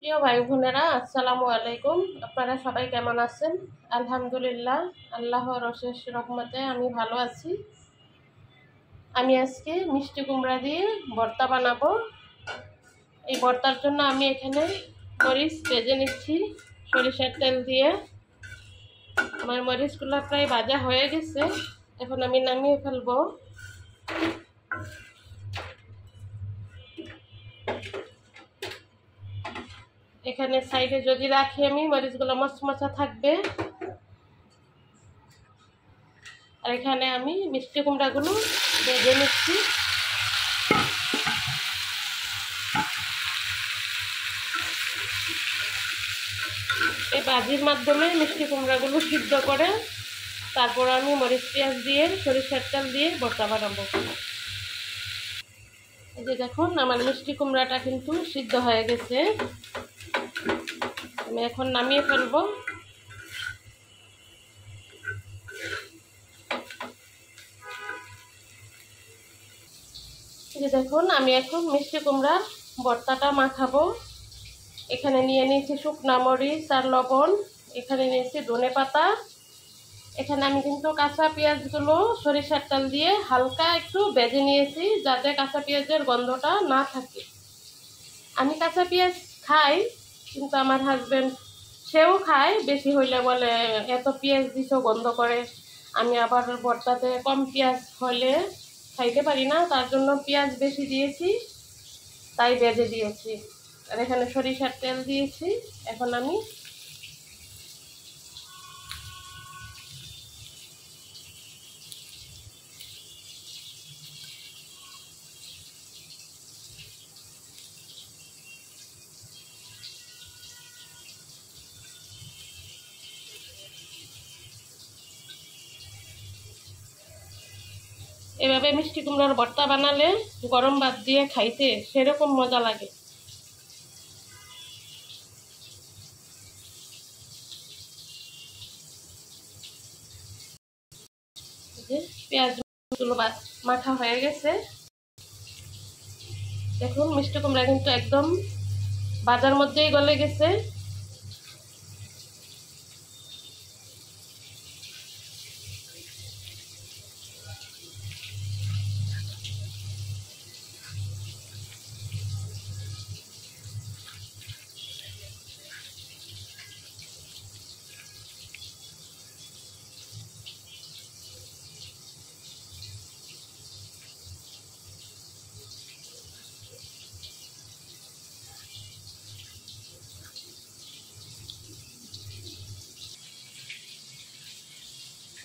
প্রিয় ভাই বোনেরা, আসসালামু আলাইকুম। আপনারা সবাই কেমন আছেন? আলহামদুলিল্লাহ, আল্লাহর অশেষ রহমতে আমি ভালো আছি। আমি আজকে মিষ্টি কুমড়া দিয়ে ভর্তা বানাবো। এই ভর্তার জন্য আমি এখানে মরিচ ভেজে নিচ্ছি সরিষার তেল দিয়ে। আমার মরিচগুলো প্রায় ভাজা হয়ে গেছে, এখন আমি নামিয়ে ফেলবো। এখানে সাইডে যদি রাখি আমি, মরিচগুলো মচমচা থাকবে। আর এখানে আমি মিষ্টি কুমড়াগুলো ভেজে নিচ্ছি। এই ভাজির মাধ্যমে মিষ্টি কুমড়াগুলো সিদ্ধ করে তারপর আমি মরিচ পেঁয়াজ দিয়ে সরিষার তেল দিয়ে ভর্তা বানাবো। এই যে দেখুন, আমার মিষ্টি কুমড়াটা কিন্তু সিদ্ধ হয়ে গেছে। আমি এখন নামিয়ে ফেলবো। এই যে দেখুন, আমি এখন মিষ্টি কুমড়ার ভর্তাটা মাখাবো। এখানে নিয়ে নিয়েছি শুকনা মরিচ আর লবণ, এখানে নিয়েছি ধনেপাতা। এখানে আমি কিন্তু কাঁচা পেঁয়াজগুলো সরিষার তেল দিয়ে হালকা একটু ভেজে নিয়েছি, যাতে কাঁচা পেঁয়াজের গন্ধটা না থাকে। আমি কাঁচা পেঁয়াজ খাই, কিন্তু আমার হাজবেন্ড সেও খায়, বেশি হইলে বলে এত পেঁয়াজ দিছো গন্ধ করে। আমি আবার ভর্তাতে কম পেঁয়াজ হলে খাইতে পারি না, তার জন্য পেঁয়াজ বেশি দিয়েছি, তাই ভেজে দিয়েছি। আর এখানে সরিষার তেল দিয়েছি। এখন আমি এভাবে মিষ্টি কুমড়ার ভর্তা বানালে গরম ভাত দিয়ে খাইতে সেরকম মজা লাগে। পেঁয়াজগুলো মাখা হয়ে গেছে। দেখুন, মিষ্টি কুমড়া কিন্তু একদম বাজার মধ্যেই গলে গেছে।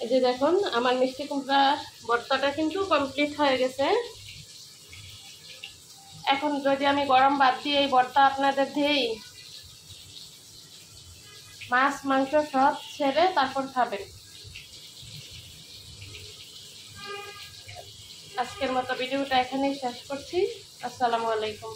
এই যে দেখুন, আমার মিষ্টি কুমড়ার ভর্তাটা কিন্তু কমপ্লিট হয়ে গেছে। এখন যদি আমি গরম ভাত দিয়ে এই ভর্তা আপনাদের দিই, মাছ মাংস সব ছেড়ে তারপর খাবেন। আজকের মতো ভিডিওটা এখানেই শেষ করছি। আসসালামু আলাইকুম।